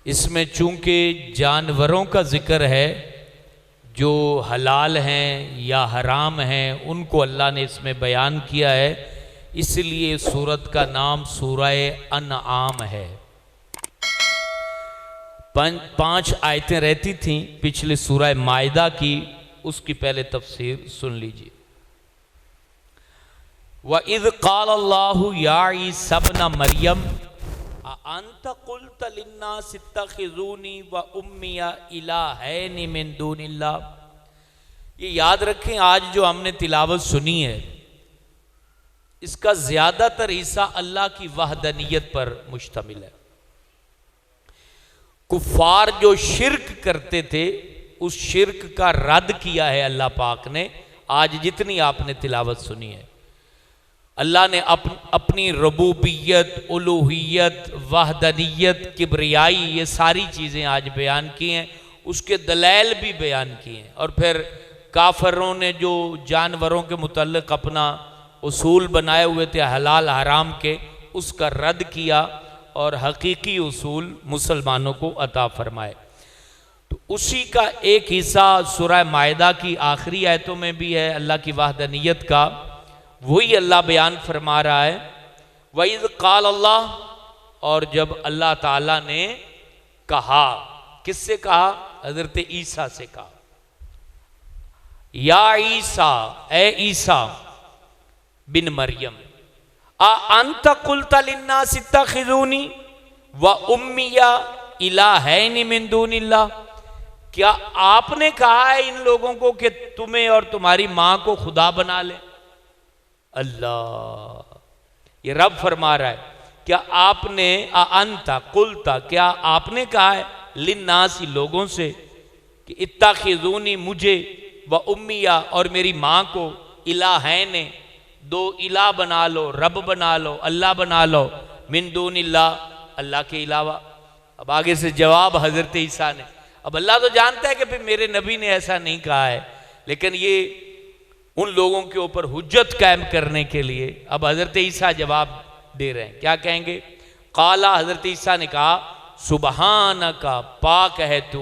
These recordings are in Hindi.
इसमें चूंकि जानवरों का जिक्र है जो हलाल हैं या हराम हैं, उनको अल्लाह ने इसमें बयान किया है, इसलिए सूरत का नाम सूरह अनआम है। 5 आयतें रहती थीं पिछले सूरह माइदा की, उसकी पहले तफसीर सुन लीजिए। व इज़ क़ाल अल्लाहु या ईसा इब्न मरियम अन्त क़ुल्त लिन्नासि इत्तख़िज़ूनी व उम्मिया इलाहैनि मिन दूनिल्लाह। ये याद रखें, आज जो हमने तिलावत सुनी है इसका ज़्यादातर हिस्सा अल्लाह की वहदनियत पर मुश्तमिल है। कुफ़ार जो शिर्क करते थे उस शिर्क का रद्द किया है अल्लाह पाक ने। आज जितनी आपने तिलावत सुनी है, अल्लाह ने अपनी रबूबियत, उलूहियत, वहदनियत, किब्रियाई, ये सारी चीज़ें आज बयान की हैं, उसके दलाइल भी बयान किए हैं। और फिर काफरों ने जो जानवरों के मुतल्लिक अपना उसूल बनाए हुए थे हलाल हराम के, उसका रद्द किया और हकीकी उसूल मुसलमानों को अता फरमाए। तो उसी का एक हिस्सा सूरह माइदा की आखिरी आयतों में भी है अल्लाह की वहदनियत का। वही अल्लाह बयान फरमा रहा है, वइज़ क़ाल अल्लाह, और जब अल्लाह ताला ने कहा, किससे कहा? हज़रत ईसा से कहा, या ईसा, ए ईसा बिन मरियम, अन्त क़ुल्त लिन्नासि इत्तख़िज़ूनी व उम्मिया इलाहैनि मिन दूनिल्लाह। क्या आपने कहा है इन लोगों को कि तुम्हें और तुम्हारी मां को खुदा बना ले? अल्लाह, ये रब फरमा रहा है, क्या आपने अंता कुलता, क्या आपने कहा है लिन्नासी लोगों से कि इत्तख़िज़ूनी, मुझे, व उम्मिया और मेरी माँ को, इलाहैने, 2 इला बना लो, रब बना लो, अल्लाह बना लो, मिन दूनिल्लाह, अल्लाह के अलावा। अब आगे से जवाब हज़रत ईसा ने, अब अल्लाह तो जानता है कि फिर मेरे नबी ने ऐसा नहीं कहा है, लेकिन ये उन लोगों के ऊपर हुज्जत कायम करने के लिए अब हज़रत ईसा जवाब दे रहे हैं। क्या कहेंगे? काला, हज़रत ईसा ने कहा, सुबहानका, पाक है तू,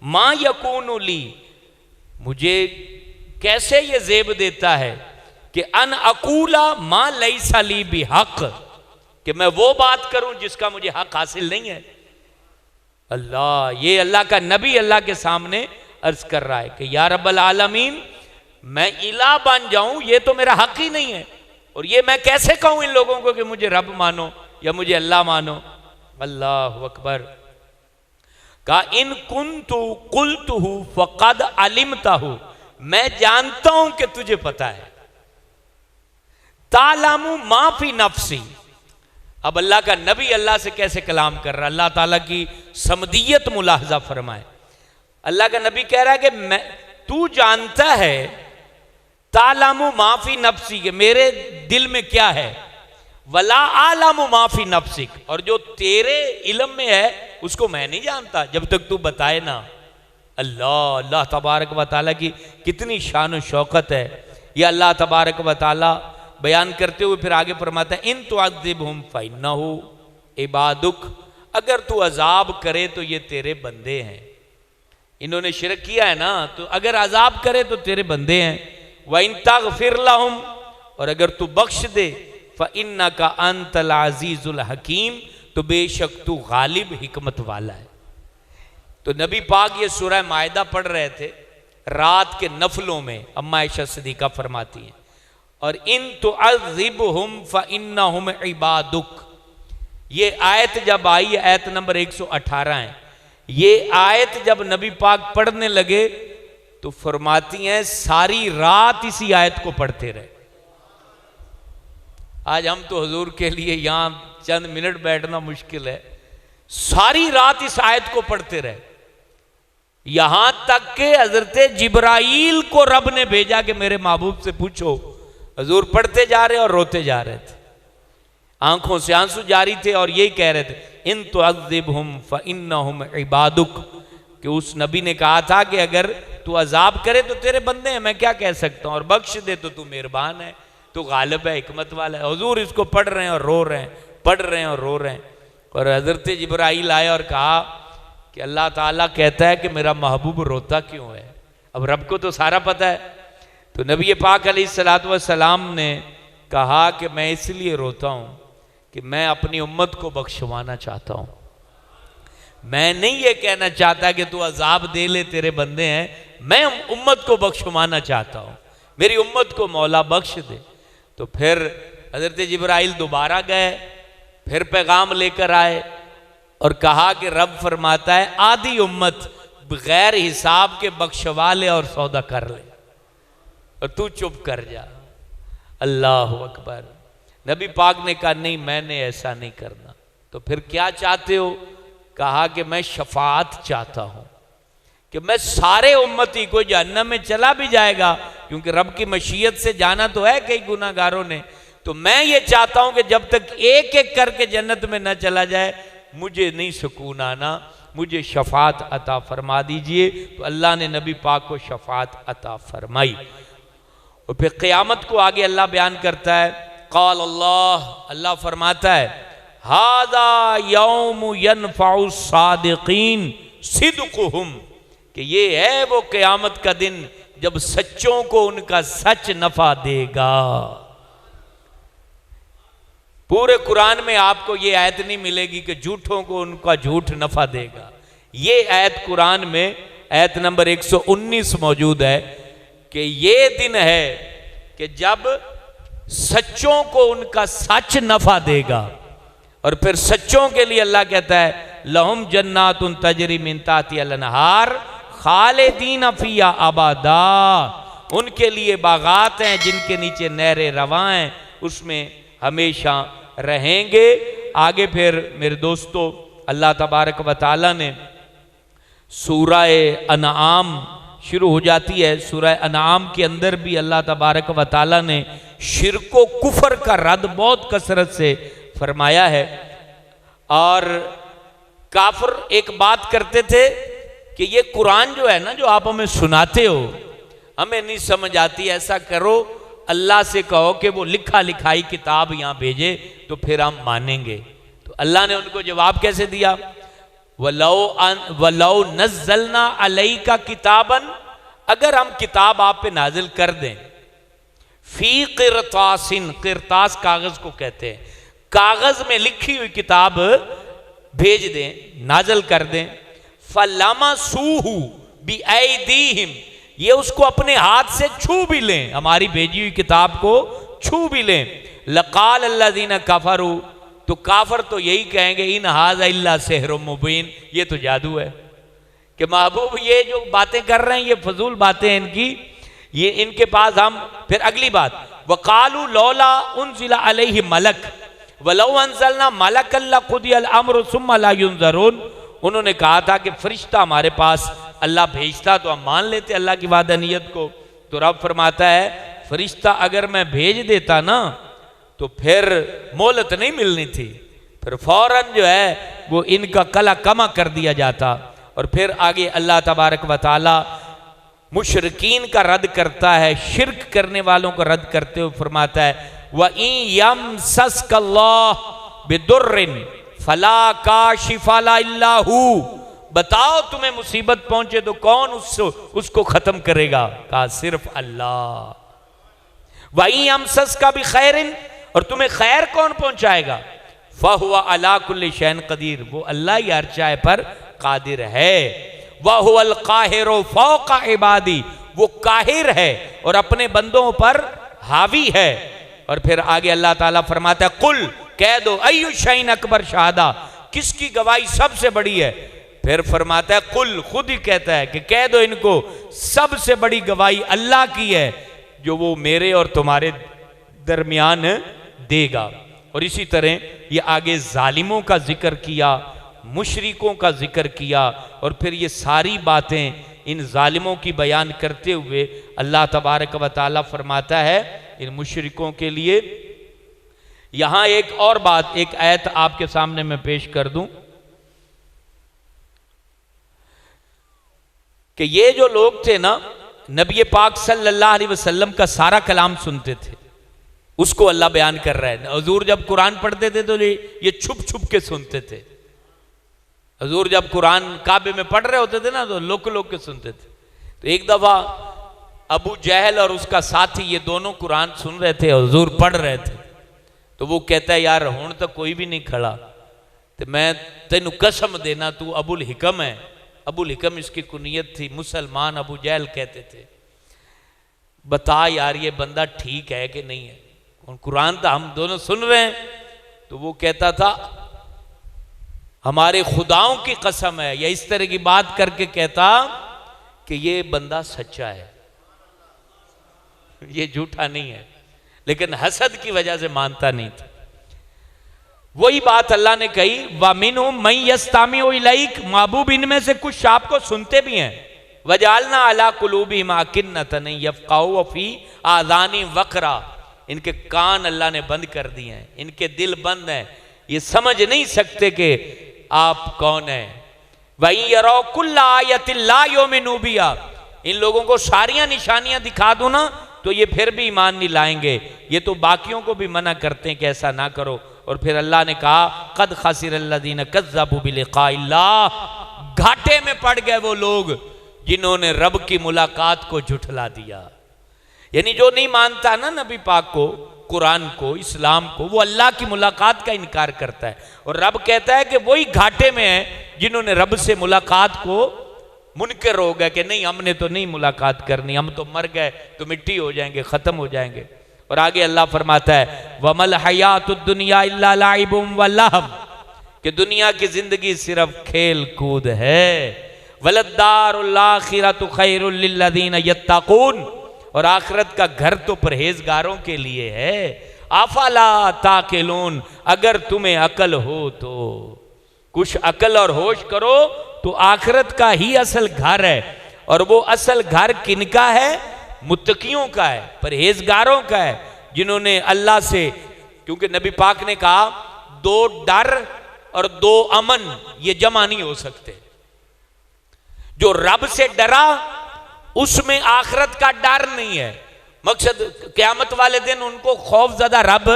मा यकूनु ली, मुझे कैसे ये ज़ेब देता है कि अन अकूला मा लैसा ली बिहक़, कि मैं वो बात करूं जिसका मुझे हक हासिल नहीं है। अल्लाह, ये अल्लाह का नबी अल्लाह के सामने अर्ज कर रहा है कि या रब्बल आलमीन, मैं इला बन जाऊं ये तो मेरा हक ही नहीं है, और ये मैं कैसे कहूं इन लोगों को कि मुझे रब मानो या मुझे अल्लाह मानो। अल्लाह अकबर। का इन कुन्तु कुल्तुहु फ़क़द अलिमतहु, मैं जानता हूं कि तुझे पता है। तालमु मा फी नफ्सी, अब अल्लाह का नबी अल्लाह से कैसे कलाम कर रहा है, अल्लाह ताला की समदियत मुलाहजा फरमाए। अल्लाह का नबी कह रहा है कि मैं, तू जानता है, तालमु माफी नफ्सी, के मेरे दिल में क्या है, वला आलमु माफी नफ्सिक, और जो तेरे इल्म में है उसको मैं नहीं जानता जब तक तू बताए ना। अल्लाह, अल्लाह तबारक व तआला की कितनी शान व शौकत है। यह अल्लाह तबारक व तआला बयान करते हुए फिर आगे फरमाता है, इन तुअज़्ज़िबहुम फ़इन्नहु इबादुक, अगर तू अजाब करे तो ये तेरे बंदे हैं। इन्होंने शिरक किया है ना, तो अगर अजाब करे तो तेरे बंदे हैं। व इन तग़फ़िर लहुम, और अगर तू बख्श दे, फ़इन्नका अंतल अज़ीज़ुल हकीम, तो बेशक तू गालिब हिकमत वाला है। तो नबी पाक ये सूरह माइदा पढ़ रहे थे रात के नफलों में, अम्मा आयशा सिद्दीक़ा फरमाती हैं, और इन तुअज़्ज़िबहुम फ़इन्नहुम इबादुक, ये आयत जब आई, आयत नंबर 118 है, ये आयत जब नबी पाक पढ़ने लगे तो फरमाती हैं सारी रात इसी आयत को पढ़ते रहे। आज हम तो हुजूर के लिए यहां चंद मिनट बैठना मुश्किल है, सारी रात इस आयत को पढ़ते रहे, यहां तक के हजरत जिब्राइल को रब ने भेजा कि मेरे महबूब से पूछो। हुजूर पढ़ते जा रहे और रोते जा रहे थे, आंखों से आंसू जारी थे, और यही कह रहे थे, इन तुअज़्ज़िबहुम फ़इन्नहुम इबादुक, कि उस नबी ने कहा था कि अगर तू अजाब करे तो तेरे बंदे हैं, मैं क्या कह सकता हूं, और बख्श दे तो तू मेहरबान है, तू गालिब है, हिकमत वाला है। हुजूर इसको पढ़ रहे हैं और रो रहे हैं, पढ़ रहे हैं और रो रहे हैं। और हजरत जिब्राइल आए और कहा कि अल्लाह ताला कहता है कि मेरा महबूब रोता क्यों है। अब रब को तो सारा पता है। तो नबी पाक अलैहिस्सलातु वस्सलाम ने कहा कि मैं इसलिए रोता हूं कि मैं अपनी उम्मत को बख्शवाना चाहता हूं। मैं नहीं ये कहना चाहता कि तू अजाब दे ले, तेरे बंदे हैं, मैं उम्मत को बख्शवाना चाहता हूं, मेरी उम्मत को मौला बख्श दे। तो फिर हजरत जिब्राइल दोबारा गए, फिर पैगाम लेकर आए और कहा कि रब फरमाता है आधी उम्मत बगैर हिसाब के बख्शवा ले और सौदा कर ले और तू चुप कर जा। अल्लाह अकबर। नबी पाक ने कहा नहीं, मैंने ऐसा नहीं करना। तो फिर क्या चाहते हो? कहा कि मैं शफाअत चाहता हूं कि मैं सारे उम्मती को जहन्नम में चला भी जाएगा, क्योंकि रब की मशीयत से जाना तो है कई गुनाहगारों ने, तो मैं ये चाहता हूं कि जब तक एक एक करके जन्नत में न चला जाए मुझे नहीं सुकून आना, मुझे शफाअत अता फरमा दीजिए। तो अल्लाह ने नबी पाक को शफाअत अता फरमाई। और फिर क़यामत को आगे अल्लाह बयान करता है, क़ाल अल्लाह, अल्लाह फरमाता है हादा यौम यनफ़उ सादिक़ीन सिद्क़ुहुम, कि ये है वो क़यामत का दिन जब सच्चों को उनका सच नफा देगा। पूरे कुरान में आपको ये आयत नहीं मिलेगी कि झूठों को उनका झूठ नफा देगा। ये आयत कुरान में आयत नंबर 119 मौजूद है कि ये दिन है कि जब सच्चों को उनका सच नफा देगा। और फिर सच्चों के लिए अल्लाह कहता है लहुम जन्नातुन तजरी मिन ताहतिहल अनहार खालिदीन फीहा अबदा, उनके लिए बागात हैं जिनके नीचे नहरें रवां हैं, उसमें हमेशा रहेंगे। आगे फिर मेरे दोस्तों अल्लाह तबारक व तआला ने सूरह अनआम शुरू हो जाती है। सूरह अनआम के अंदर भी अल्लाह तबारक व तआला ने शिरको कुफर का रद्द बहुत कसरत से फरमाया है। और काफिर एक बात करते थे कि ये कुरान जो है ना, जो आप हमें सुनाते हो, हमें नहीं समझ आती, ऐसा करो अल्लाह से कहो कि वो लिखा लिखाई किताब यहाँ भेजे तो फिर हम मानेंगे। तो अल्लाह ने उनको जवाब कैसे दिया, वलौ नज़्ज़लना अलैका किताबन, अगर हम किताब आप पे नाजिल कर दें, फी क़िरतासिन, क़िरतास कागज को कहते हैं, कागज में लिखी हुई किताब भेज दें, नाजिल कर दें, फलमसूहु बिअयदीहिम, ये उसको अपने हाथ से छू भी लें, हमारी भेजी हुई किताब को छू भी लें, लक़ाल अल्लज़ीना कफ़रू, तो काफर तो यही कहेंगे इन हाज़ा इल्ला सिहरुम मुबीन, ये तो जादू है। कि महबूब ये जो बातें कर रहे हैं ये फजूल बातें हैं इनकी, ये इनके पास हम। फिर अगली बात, वक़ालू लौला उनज़िला अलैहि मलक वलौ अंज़लना मलकन लक़ुदियल अम्रु सुम्मा ला युनज़रून, उन्होंने कहा था कि फरिश्ता हमारे पास अल्लाह भेजता तो हम मान लेते अल्लाह की वादनीयत को। तो रब फरमाता है फरिश्ता अगर मैं भेज देता ना तो फिर मोहलत नहीं मिलनी थी, फिर फौरन जो है वो इनका कला कमा कर दिया जाता। और फिर आगे अल्लाह तबारक व तआला मुशरिकीन का रद्द करता है, शिरक करने वालों को रद्द करते हुए फरमाता है व इन यमसस्कल्लाह बिदुर्रिन फला काशिफा ला इल्ला हू, बताओ तुम्हें मुसीबत पहुंचे तो कौन उसको खत्म करेगा? कहा सिर्फ अल्लाह। वही यमसस का भी खैरिन, और तुम्हें खैर कौन पहुंचाएगा? फहुवा अला कुल्ली शैन कदीर, वो अल्लाह ही हर चाहे पर कादिर है। वहुवल काहिरु फौका इबादी, वो काहिर है और अपने बंदों पर हावी है। और फिर आगे अल्लाह ताला फरमाता है कुल, कह दो अय्यु शैइन अकबर शहादा, किसकी गवाही सबसे बड़ी है? फिर फरमाता है कुल, खुद ही कहता है कि कह दो इनको सबसे बड़ी गवाही अल्लाह की है जो वो मेरे और तुम्हारे दरमियान देगा। और इसी तरह ये आगे जालिमों का जिक्र किया, मुशरिकों का जिक्र किया, और फिर ये सारी बातें इन जालिमों की बयान करते हुए अल्लाह तबारक व तआला फरमाता है इन मुशरिकों के लिए। यहां एक और बात, एक आयत आपके सामने मैं पेश कर दूं कि ये जो लोग थे ना, नबी पाक सल्लल्लाहु अलैहि वसल्लम का सारा कलाम सुनते थे, उसको अल्लाह बयान कर रहा है। हुजूर जब कुरान पढ़ते थे तो ये छुप छुप के सुनते थे, हजूर जब कुरान काबे में पढ़ रहे होते थे ना तो लोक लोक के सुनते थे। तो एक दफा अबू जहल और उसका साथी ये दोनों कुरान सुन रहे थे, हजूर पढ़ रहे थे। तो वो कहता है यार हुण तो कोई भी नहीं खड़ा, तो मैं तेन कसम देना तू अबुल हिकम है। अबुल हिकम इसकी कुनियत थी, मुसलमान अबू जहल कहते थे। बता यार ये बंदा ठीक है कि नहीं है, और कुरान तो हम दोनों सुन रहे हैं। तो वो कहता था हमारे खुदाओं की कसम है, या इस तरह की बात करके कहता कि ये बंदा सच्चा है, ये झूठा नहीं है, लेकिन हसद की वजह से मानता नहीं था। वही बात अल्लाह ने कही वामिनु मई यस्तामी इलैक, महबूब इनमें से कुछ आपको सुनते भी हैं। वजालना अला कुलूबिहिम अकिन्नतन यफ़क़हू फी आज़ानी वक़रा, इनके कान अल्लाह ने बंद कर दिए हैं, इनके दिल बंद हैं, ये समझ नहीं सकते कि आप कौन हैं। वहीं यरौ कुल्ला आयतिन ला युमिनू बिहा, इन लोगों को सारियां निशानियां दिखा दो ना तो ये फिर भी ईमान नहीं लाएंगे। ये तो बाकियों को भी मना करते हैं कि ऐसा ना करो। और फिर अल्लाह ने कहा कद खसिरल्लज़ीना कज़्ज़बू बिलिक़ाइल्लाह, घाटे में पड़ गए वो लोग जिन्होंने रब की मुलाकात को झुठला दिया। यानी जो नहीं मानता ना नबी पाक को, कुरान को, इस्लाम को, वो अल्लाह की मुलाकात का इनकार करता है। और रब कहता है कि वही घाटे में है जिन्होंने रब से मुलाकात को मुनकर हो गए कि नहीं हमने तो नहीं मुलाकात करनी, हम तो मर गए तो मिट्टी हो जाएंगे, खत्म हो जाएंगे। और आगे अल्लाह फरमाता है वमल हयातुद दुनिया इल्ला लाइबुम व लहव, कि दुनिया की जिंदगी सिर्फ खेल कूद है। वलद्दारुल आखिरतु खैरुल लिल्लज़ीना यत्तकून, और आखिरत का घर तो परहेजगारों के लिए है। अफला ताकिलून, अगर तुम्हें अकल हो तो कुछ अकल और होश करो तो आखिरत का ही असल घर है। और वो असल घर किनका है? मुत्तकियों का है, परहेजगारों का है, जिन्होंने अल्लाह से, क्योंकि नबी पाक ने कहा दो डर और दो अमन ये जमा नहीं हो सकते। जो रब से डरा उसमें आखिरत का डर नहीं है। मकसद क़यामत वाले दिन उनको खौफ ज़्यादा रब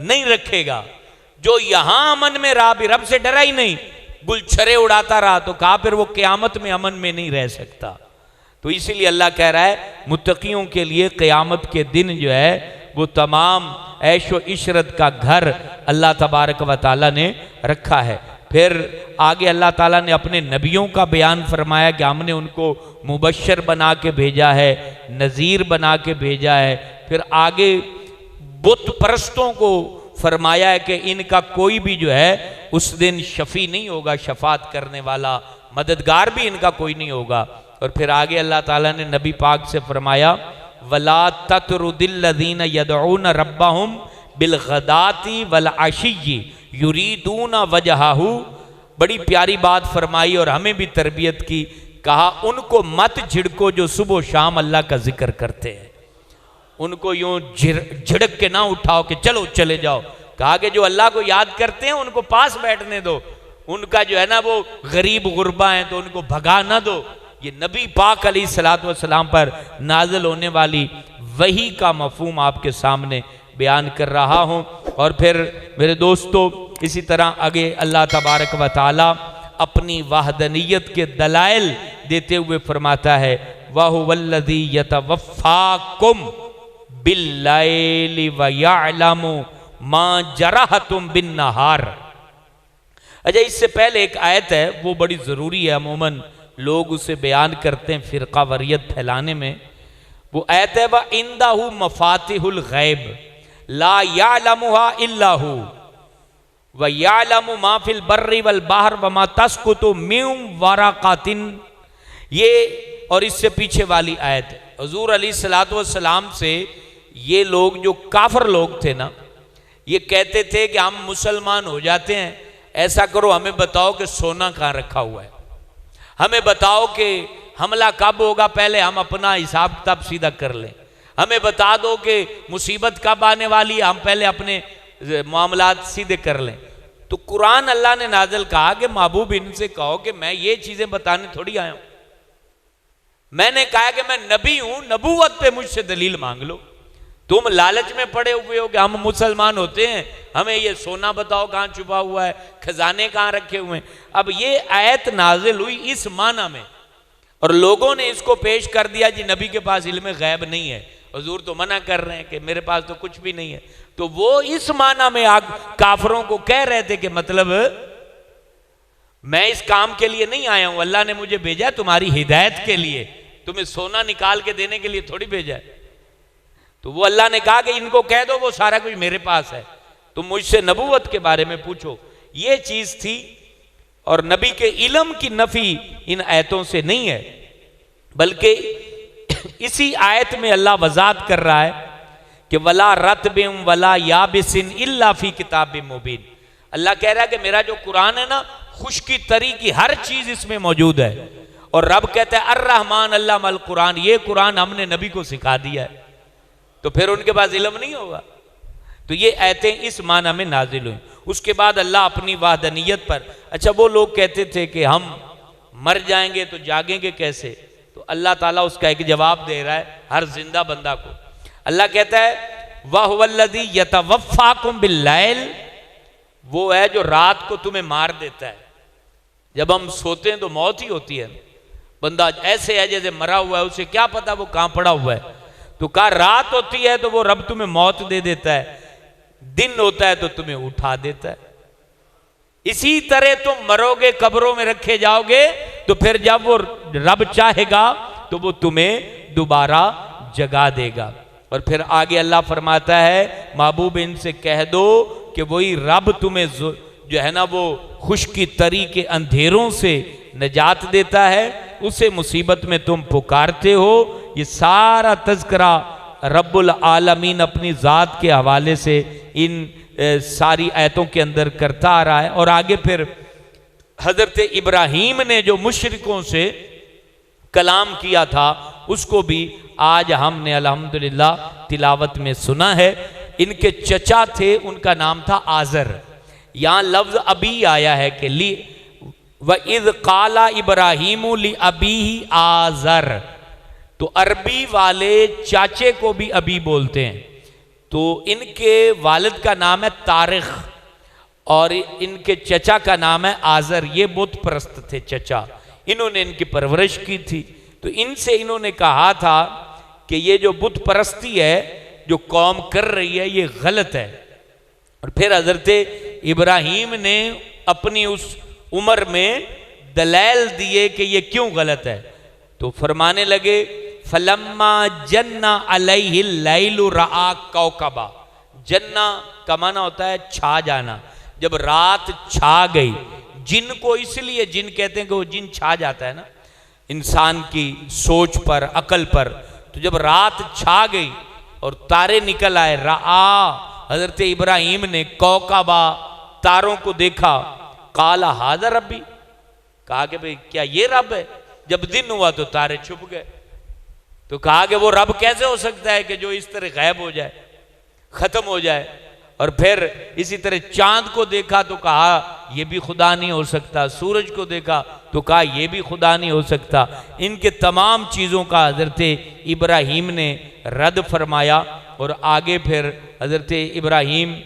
नहीं रखेगा। जो यहां अमन में रहा भी रब से डरा ही नहीं, गुलछरे उड़ाता रहा, तो कहा फिर वो क़यामत में अमन में नहीं रह सकता। तो इसीलिए अल्लाह कह रहा है मुत्तकियों के लिए क़यामत के दिन जो है वो तमाम ऐशो इशरत का घर अल्लाह तबारक व तआला ने रखा है। फिर आगे अल्लाह ताला ने अपने नबियों का बयान फरमाया कि हमने उनको मुबश्शिर बना के भेजा है, नज़ीर बना के भेजा है। फिर आगे बुत परस्तों को फरमाया है कि इनका कोई भी जो है उस दिन शफी नहीं होगा, शफात करने वाला, मददगार भी इनका कोई नहीं होगा। और फिर आगे अल्लाह ताला ने नबी पाक से फरमाया वला ततरुदिल्लज़ीना यदऊना रब्बहुम बिलगदाती वल अशिय्यि युरीदूना वजहहू, बड़ी प्यारी बात फरमाई और हमें भी तरबियत की। कहा उनको मत झिड़को जो सुबह शाम अल्लाह का जिक्र करते हैं, उनको यूं झिड़क के ना उठाओ कि चलो चले जाओ। कहा कि जो अल्लाह को याद करते हैं उनको पास बैठने दो, उनका जो है ना वो गरीब गुरबा हैं तो उनको भगा ना दो। ये नबी पाक अलैहिस्सलातु वस्सलाम पर नाज़िल होने वाली वही का मफ़हूम आपके सामने बयान कर रहा हूँ। और फिर मेरे दोस्तों इसी तरह आगे अल्लाह तबारक व तआला अपनी वहदनियत के दलाइल देते हुए फरमाता है वहुवल्लज़ी यतवफ़्फ़ाकुम बिल्लैलि व यअलमु मा जरहतुम बिन्नहार। अच्छा, इससे पहले एक आयत है वो बड़ी ज़रूरी है, अमूमन लोग उसे बयान करते हैं फ़िरका वरियत फैलाने में। वो आयत है व इंदहु मफातिहुल गैब ला यअलमुहा इल्ला हु व यअलमु मा फिल बर्रि वल बहर व मा तस्कुतु मिन वरक़तिन। ये और इससे पीछे वाली आयत है। हुज़ूर अलैहिस्सलातु वस्सलाम से ये लोग जो काफिर लोग थे ना, ये कहते थे कि हम मुसलमान हो जाते हैं, ऐसा करो हमें बताओ कि सोना कहाँ रखा हुआ है, हमें बताओ कि हमला कब होगा, पहले हम अपना हिसाब किताब सीधा कर लें, हमें बता दो कि मुसीबत कब आने वाली है, हम पहले अपने मामलात सीधे कर लें। तो कुरान अल्लाह ने नाज़िल कहा कि महबूब इनसे कहो कि मैं ये चीज़ें बताने थोड़ी आया हूँ, मैंने कहा कि मैं नबी हूँ, नबूवत पे मुझसे दलील मांग लो। तुम लालच में पड़े हुए हो कि हम मुसलमान होते हैं, हमें ये सोना बताओ कहाँ छुपा हुआ है, खजाने कहाँ रखे हुए हैं। अब ये आयत नाजिल हुई इस माना में, और लोगों ने इसको पेश कर दिया जी नबी के पास इल्म गैब नहीं है, हुजूर तो मना कर रहे हैं कि मेरे पास तो कुछ भी नहीं है। तो वो इस माना में काफरों को कह रहे थे कि मतलब मैं इस काम के लिए नहीं आया हूं, अल्लाह ने मुझे भेजा है तुम्हारी हिदायत के लिए, तुम्हें सोना निकाल के देने के लिए थोड़ी भेजा है। तो वो अल्लाह ने कहा कि इनको कह दो वो सारा कुछ मेरे पास है, तुम मुझसे नबूवत के बारे में पूछो। ये चीज थी, और नबी के इल्म की नफी इन आयतों से नहीं है, बल्कि इसी आयत में अल्लाह वजात कर रहा है कि वला रतबिम वला याबिसिन इल्ला फी किताबिम मुबीन। अल्लाह कह रहा है कि मेरा जो कुरान है ना, खुश्की तरी की हर चीज इसमें मौजूद है। और रब कहता है अर्रहमान अल्लामल कुरान, ये कुरान हमने नबी को सिखा दिया है, तो फिर उनके पास इल्म नहीं होगा। तो ये आयतें इस माना में नाजिल हुई। उसके बाद अल्लाह अपनी वाहदनीयत पर, अच्छा वो लोग कहते थे कि हम मर जाएंगे तो जागेंगे कैसे, तो अल्लाह ताला उसका एक जवाब दे रहा है हर जिंदा बंदा को। अल्लाह कहता है वहुवल्लज़ी यतवफ़्फ़ाकुम बिल्लैल, वो है जो रात को तुम्हें मार देता है। जब हम सोते हैं तो मौत ही होती है, बंदा ऐसे है जैसे मरा हुआ है, उसे क्या पता वो कहां पड़ा हुआ है। तो कहा रात होती है तो वो रब तुम्हें मौत दे देता है, दिन होता है तो तुम्हें उठा देता है। इसी तरह तुम मरोगे, कब्रों में रखे जाओगे, तो फिर जब वो रब चाहेगा तो वो तुम्हें दोबारा जगा देगा। और फिर आगे अल्लाह फरमाता है महबूब इनसे कह दो कि वही रब तुम्हें जो है ना वो खुश्की तरी के अंधेरों से निजात देता है, उसे मुसीबत में तुम पुकारते हो। ये सारा तज़किरा रब्बुल आलमीन अपनी ज़ात के हवाले से इन सारी आयतों के अंदर करता आ रहा है। और आगे फिर हज़रत इब्राहीम ने जो मुशरिकों से कलाम किया था उसको भी आज हमने अल्हम्दुलिल्लाह तिलावत में सुना है। इनके चचा थे, उनका नाम था आज़र। यहाँ लफ्ज़ अबी आया है कि ली व इज़ काला इब्राहीमु ली अबीही आज़र, तो अरबी वाले चाचे को भी अबी बोलते हैं। तो इनके वालिद का नाम है तारिख और इनके चचा का नाम है आज़र। ये बुत परस्त थे चचा, इन्होंने इनकी परवरिश की थी। तो इनसे इन्होंने कहा था कि ये जो बुत परस्ती है जो कौम कर रही है ये गलत है। और फिर हज़रत इब्राहीम ने अपनी उस उम्र में दलाइल दिए कि ये क्यों गलत है। तो फरमाने लगे फलम्मा जन्ना अलैहिल लैलु रआ कौकबा। जन्ना का माना होता है छा जाना। जब रात छा गई, जिन को इसलिए जिन कहते हैं कि वो जिन छा जाता है ना इंसान की सोच पर, अकल पर। तो जब रात छा गई और तारे निकल आए, रआ हजरत इब्राहीम ने कौकबा तारों को देखा, काला हाज़ा रब्बी, कहा कि भाई क्या ये रब है। जब दिन हुआ तो तारे छुप गए। तो कहा कि वो रब कैसे हो सकता है कि जो इस तरह गायब हो जाए, खत्म हो जाए। और फिर इसी तरह चांद को देखा तो कहा यह भी खुदा नहीं हो सकता। सूरज को देखा तो कहा यह भी खुदा नहीं हो सकता। इनके तमाम चीज़ों का हज़रत इब्राहीम ने रद्द फरमाया। और आगे फिर हज़रत इब्राहीम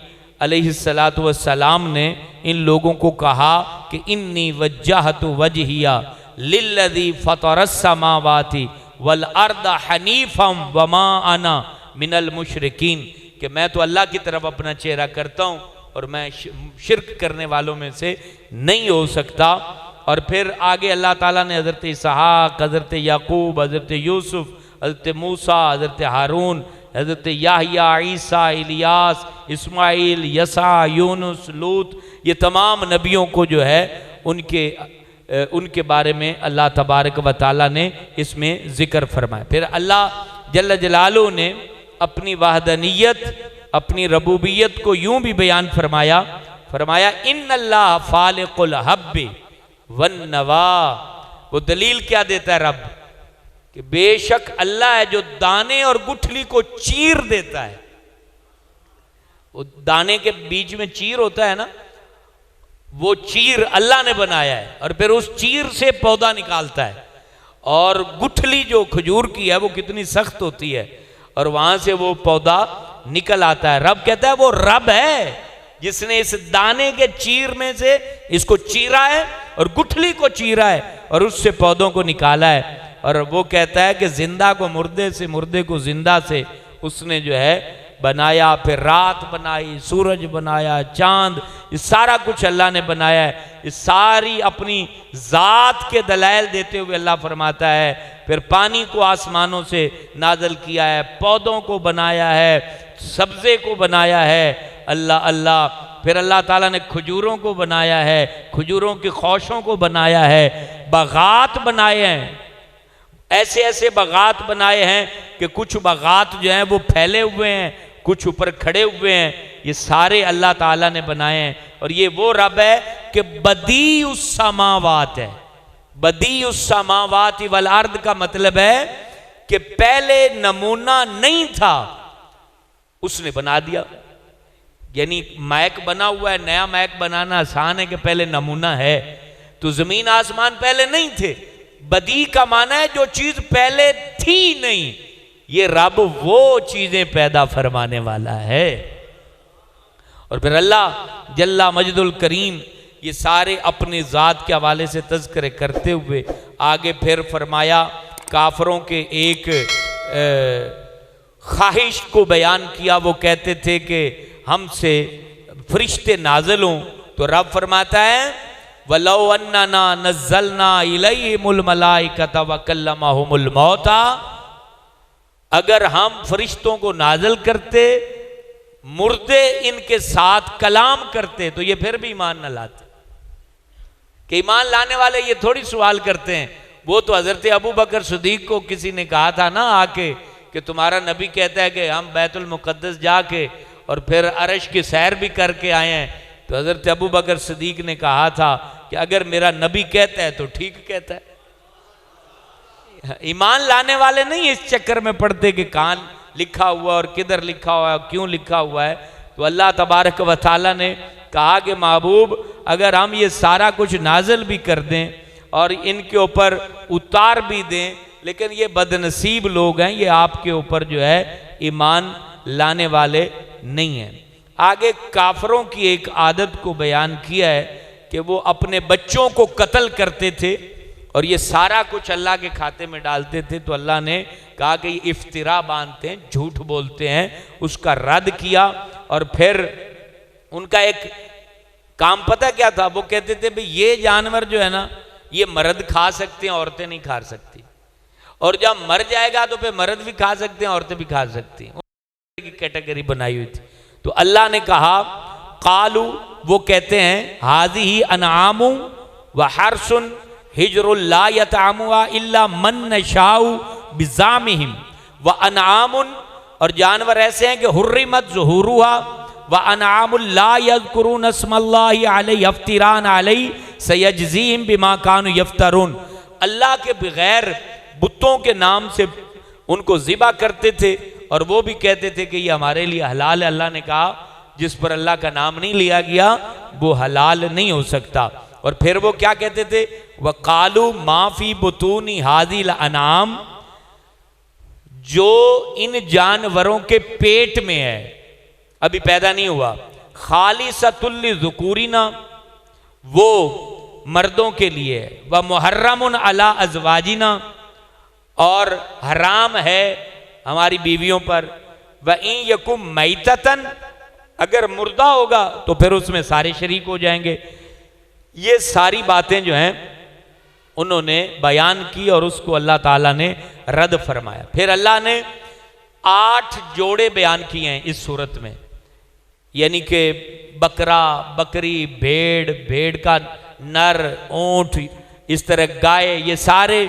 अलैहिस्सलातु वस्सलाम ने इन लोगों को कहा कि इन्नी वज्जहतु वजहिया लिल्लज़ी फ़तरस समावाति वल अर्द हनीफ़म वमा अना मिनल मुशरिकीन, कि मैं तो अल्लाह की तरफ अपना चेहरा करता हूँ और मैं शिरक करने वालों में से नहीं हो सकता। और फिर आगे अल्लाह ताला ने हज़रत इसहाक, हज़रत याकूब, हज़रत यूसुफ, हज़रत मूसा, हज़रत हारून, हज़रत याहिया, ईसा, इलियास, इस्माइल, यसा, यूनुस, लूत, ये तमाम नबियों को जो है उनके बारे में अल्लाह तबारक व तआला ने इसमें ज़िक्र फरमाया। फिर अल्लाह जल्ल जलालुहु ने अपनी वाहदनीयत, अपनी रबूबियत को यूं भी बयान फरमाया इन्नल्लाह फालिकुल हब्बि वन नवा। वो दलील क्या देता है रब कि बेशक अल्लाह है जो दाने और गुठली को चीर देता है। वो दाने के बीच में चीर होता है ना, वो चीर अल्लाह ने बनाया है और फिर उस चीर से पौधा निकालता है। और गुठली जो खजूर की है वो कितनी सख्त होती है और वहां से वो पौधा निकल आता है। रब कहता है वो रब है जिसने इस दाने के चीर में से इसको चीरा है और गुठली को चीरा है और उससे पौधों को निकाला है। और वो कहता है कि जिंदा को मुर्दे से, मुर्दे को जिंदा से उसने जो है बनाया। फिर रात बनाई, सूरज बनाया, चांद, ये सारा कुछ अल्लाह ने बनाया है। ये सारी अपनी जात के दलाइल देते हुए अल्लाह फरमाता है फिर पानी को आसमानों से नाजल किया है, पौधों को बनाया है, सब्जे को बनाया है। अल्लाह अल्लाह। फिर अल्लाह ताला ने खजूरों को बनाया है, खजूरों की खौशों को बनाया है, बागात बनाए हैं, ऐसे ऐसे बागात बनाए हैं कि कुछ बागात जो हैं वो फैले हुए हैं, कुछ ऊपर खड़े हुए हैं। ये सारे अल्लाह ताला ने बनाए हैं। और ये वो रब है कि बदी उस समावात है। बदी उस समावात वल अर्द का मतलब है कि पहले नमूना नहीं था, उसने बना दिया। यानी मैक बना हुआ है, नया मैक बनाना आसान है कि पहले नमूना है। तो जमीन आसमान पहले नहीं थे। बदी का माना है जो चीज पहले थी नहीं। ये रब वो चीजें पैदा फरमाने वाला है। और फिर अल्लाह जल्ला मजदुल करीम ये सारे अपने ज़ात के हवाले से तज़किरे करते हुए आगे फिर फरमाया काफरों के एक ख्वाहिश को बयान किया। वो कहते थे कि हमसे फरिश्ते नाज़िल हों, तो रब फरमाता है वलौ अन्ना नज़्ज़लना इलैहिमुल मलाइकता व कल्लमहुमुल मौता, अगर हम फरिश्तों को नाज़िल करते, मुर्दे इनके साथ कलाम करते, तो ये फिर भी ईमान न लाते। कि ईमान लाने वाले ये थोड़ी सवाल करते हैं। वो तो हजरत अबू बकर सिद्दीक को किसी ने कहा था ना आके कि तुम्हारा नबी कहता है कि हम बैतुल मुक़द्दस जाके और फिर अर्श की सैर भी करके आए हैं। तो हजरत अबू बकर सिद्दीक ने कहा था कि अगर मेरा नबी कहता है तो ठीक कहता है। ईमान लाने वाले नहीं इस चक्कर में पड़ते कि कहाँ लिखा हुआ और किधर लिखा हुआ है, क्यों लिखा हुआ है। तो अल्लाह तबारक व तआला ने कहा कि महबूब अगर हम ये सारा कुछ नाजिल भी कर दें और इनके ऊपर उतार भी दें, लेकिन ये बदनसीब लोग हैं, ये आपके ऊपर जो है ईमान लाने वाले नहीं हैं। आगे काफरों की एक आदत को बयान किया है कि वो अपने बच्चों को कत्ल करते थे और ये सारा कुछ अल्लाह के खाते में डालते थे। तो अल्लाह ने कहा कि ये इफ्तिरा बांधते हैं, झूठ बोलते हैं, उसका रद्द किया। और फिर उनका एक काम पता क्या था, वो कहते थे भाई ये जानवर जो है ना ये मर्द खा सकते हैं, औरतें नहीं खा सकती, और जब मर जाएगा तो फिर मर्द भी खा सकते हैं, औरतें भी खा सकती हैं। की कैटेगरी बनाई हुई थी। तो अल्लाह ने कहा कालू, वो कहते हैं हाजी ही अनआमु व हरसुन हिजरुल ला यतअमुहा इल्ला मन नशाउ बिजामिहिम व अनआमुन, और जानवर ऐसे हैं कि हुर्रिमत ज़ुहुरुहा व अनआमुल ला यज़कुरून अस्मल्लाहि अलैहि इफ्तिरान अलैहि सयजज़ीहिम बिमा कानू यफ्तरून। अल्लाह के बगैर बुतों के नाम से उनको ज़िबा करते थे और वो भी कहते थे कि ये हमारे लिए हलाल है। अल्लाह ने कहा जिस पर अल्लाह का नाम नहीं लिया गया वो हलाल नहीं हो सकता। और फिर वो क्या कहते थे, वकालू माफी बुतूनी हाजिल अनाम, जो इन जानवरों के पेट में है अभी पैदा नहीं हुआ, खालिसतुल लिज़ुकूरिना, वो मर्दों के लिए, व मुहर्रमुन अला अज़वाजिना, और हराम है हमारी बीवियों पर, व इन यकुम मैततन, अगर मुर्दा होगा तो फिर उसमें सारे शरीक हो जाएंगे। ये सारी बातें जो हैं उन्होंने बयान की और उसको अल्लाह ताला ने रद्द फरमाया। फिर अल्लाह ने 8 जोड़े बयान किए हैं इस सूरत में, यानी कि बकरा, बकरी, भेड़, भेड़ का नर, ऊंट, इस तरह गाय, ये सारे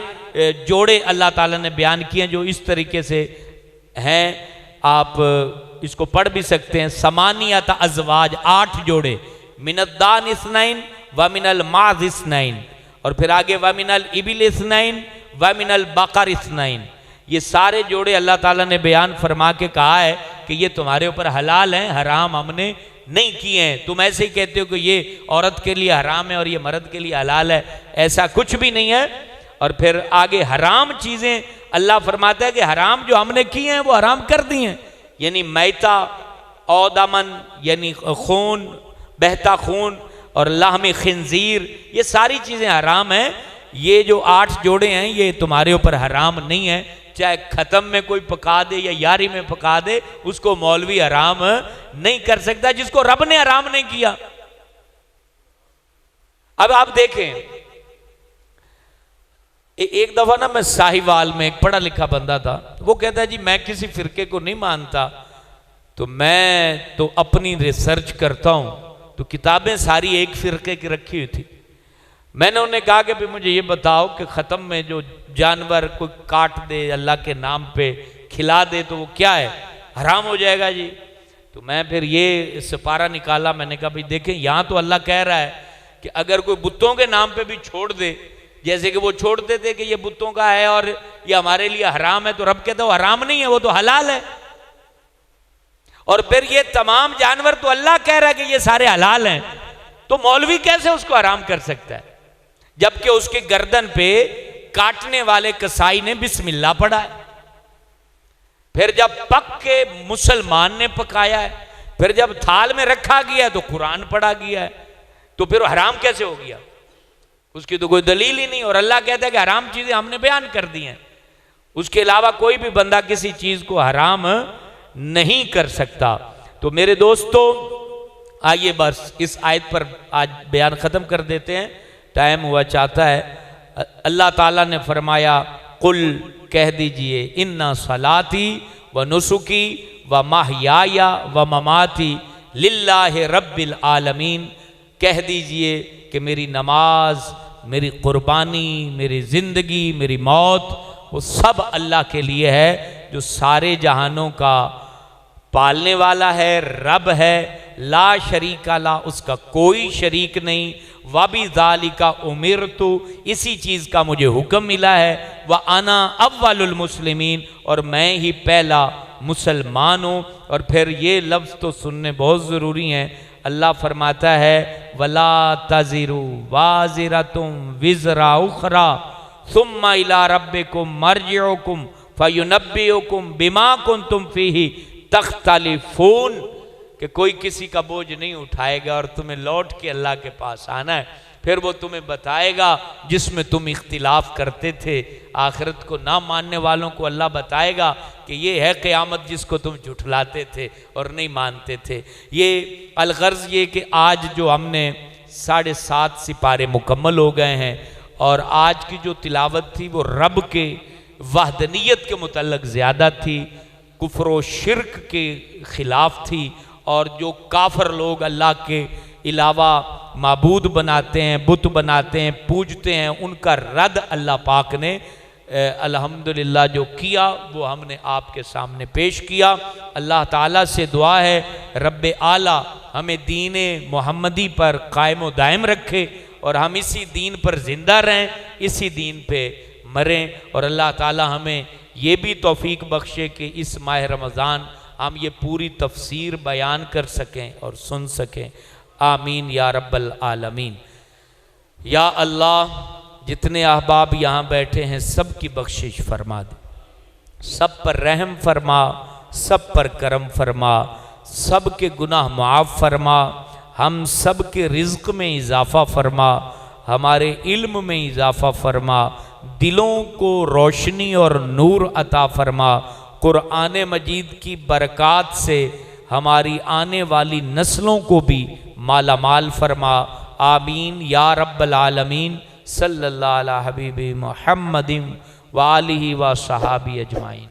जोड़े अल्लाह ताला ने बयान किए हैं जो इस तरीके से हैं। आप इसको पढ़ भी सकते हैं, समानियत अज़वाज, 8 जोड़े, मिनद्दान इस्नाइन व मिनल माज़ इस्नाइन, और फिर आगे व मिनल इबिल इस्नाइन व मिनल बकर इस्नाइन। ये सारे जोड़े अल्लाह ताला ने बयान फरमा के कहा है कि ये तुम्हारे ऊपर हलाल हैं, हराम हमने नहीं किए हैं। तुम ऐसे ही कहते हो कि ये औरत के लिए हराम है और ये मर्द के लिए हलाल है, ऐसा कुछ भी नहीं है। और फिर आगे हराम चीज़ें अल्लाह फरमाता है कि हराम जो हमने किए हैं वो हराम कर दिए हैं, यानी मैता औदमन यानी खून, बहता खून, और लाहम खिंजीर, ये सारी चीज़ें हराम हैं। ये जो 8 जोड़े हैं ये तुम्हारे ऊपर हराम नहीं है, चाहे ख़त्म में कोई पका दे या यारी में पका दे, उसको मौलवी हराम नहीं कर सकता जिसको रब ने हराम नहीं किया। अब आप देखें, एक दफा ना मैं साहिवाल में, एक पढ़ा लिखा बंदा था, वो कहता है जी मैं किसी फिरके को नहीं मानता, तो मैं तो अपनी रिसर्च करता हूं, तो किताबें सारी एक फिरके की रखी हुई थी। मैंने उन्हें कहा कि भाई मुझे ये बताओ कि ख़त्म में जो जानवर कोई काट दे अल्लाह के नाम पे, खिला दे, तो वो क्या है, हराम हो जाएगा जी। तो मैं फिर ये सिपारा निकाला, मैंने कहा भाई देखें यहाँ तो अल्लाह कह रहा है कि अगर कोई बुतों के नाम पे भी छोड़ दे, जैसे कि वो छोड़ते थे कि ये बुतों का है और ये हमारे लिए हराम है, तो रब कहता है वो हराम नहीं है, वो तो हलाल है। और फिर ये तमाम जानवर तो अल्लाह कह रहा है कि ये सारे हलाल हैं, तो मौलवी कैसे उसको हराम कर सकता है, जबकि उसके गर्दन पे काटने वाले कसाई ने बिस्मिल्लाह पढ़ा है। फिर जब पक के मुसलमान ने पकाया है, फिर जब थाल में रखा गया तो कुरान पढ़ा गया है, तो फिर हराम कैसे हो गया, उसकी तो कोई दलील ही नहीं। और अल्लाह कहता है कि हराम चीजें हमने बयान कर दी हैं, उसके अलावा कोई भी बंदा किसी चीज को हराम नहीं कर सकता। तो मेरे दोस्तों आइए बस इस आयत पर आज बयान ख़त्म कर देते हैं, टाइम हुआ चाहता है। अल्लाह ताला ने फरमाया कुल, कह दीजिए, इन्ना सलाती व नुसुकी व महयाया व ममाती लिल्लाहि रब्बिल आलमीन, कह दीजिए कि मेरी नमाज, मेरी कुर्बानी, मेरी ज़िंदगी, मेरी मौत, वो सब अल्लाह के लिए है जो सारे जहानों का पालने वाला है, रब है, ला शरीका ला, उसका कोई शरीक नहीं। वाबी ज़ालिका उमिरतु, इसी चीज़ का मुझे हुक्म मिला है। व अना अव्वलुल मुस्लिमीन, और मैं ही पहला मुसलमान हूँ। और फिर ये लफ्ज़ तो सुनने बहुत ज़रूरी हैं। अल्लाह फरमाता है वला तज़िरु वाज़िरतुम विज़रा उख़रा सुम्मा इला रब्बिकुम मर्जिउकुम फयुनब्बिउकुम बिमा कुंतुम फ़ीही तख्तलिफून, कि कोई किसी का बोझ नहीं उठाएगा और तुम्हें लौट के अल्लाह के पास आना है, फिर वो तुम्हें बताएगा जिसमें तुम इख्तिलाफ करते थे। आखिरत को ना मानने वालों को अल्लाह बताएगा कि ये है क़यामत जिसको तुम झुठलाते थे और नहीं मानते थे। ये अलगर्ज़ ये कि आज जो हमने 7.5 सिपारे मुकम्मल हो गए हैं, और आज की जो तिलावत थी वो रब के वहदनियत के मुतल्लक ज़्यादा थी, कुफ्र व शिर्क के ख़िलाफ़ थी। और जो काफर लोग अल्लाह के अलावा माबूद बनाते हैं, बुत बनाते हैं, पूजते हैं, उनका रद्द अल्लाह पाक ने अल्हम्दुलिल्लाह जो किया वो हमने आपके सामने पेश किया। अल्लाह ताला से दुआ है रब्बे आला हमें दीन मोहम्मदी पर कायम व दायम रखे और हम इसी दीन पर ज़िंदा रहें, इसी दीन पे मरें। और अल्लाह ताला हमें ये भी तौफीक बख्शे कि इस माह रमज़ान हम ये पूरी तफसीर बयान कर सकें और सुन सकें। आमीन या रब्बल आलमीन। या अल्लाह, जितने अहबाब यहाँ बैठे हैं सब की बख्शिश फरमा दे, सब पर रहम फरमा, सब पर करम फरमा, सब के गुनाह माफ़ फरमा, हम सब के रिज़्क़ में इजाफ़ा फरमा, हमारे इल्म में इजाफ़ा फरमा, दिलों को रोशनी और नूर अता फरमा। कुरान मजीद की बरक़ात से हमारी आने वाली नस्लों को भी माला माल फरमा। आमीन या रब्बल आलमीन। सल्लल्लाहु अला हबीबी मुहम्मदिन व आलिहि व सहाबी अजमाइन।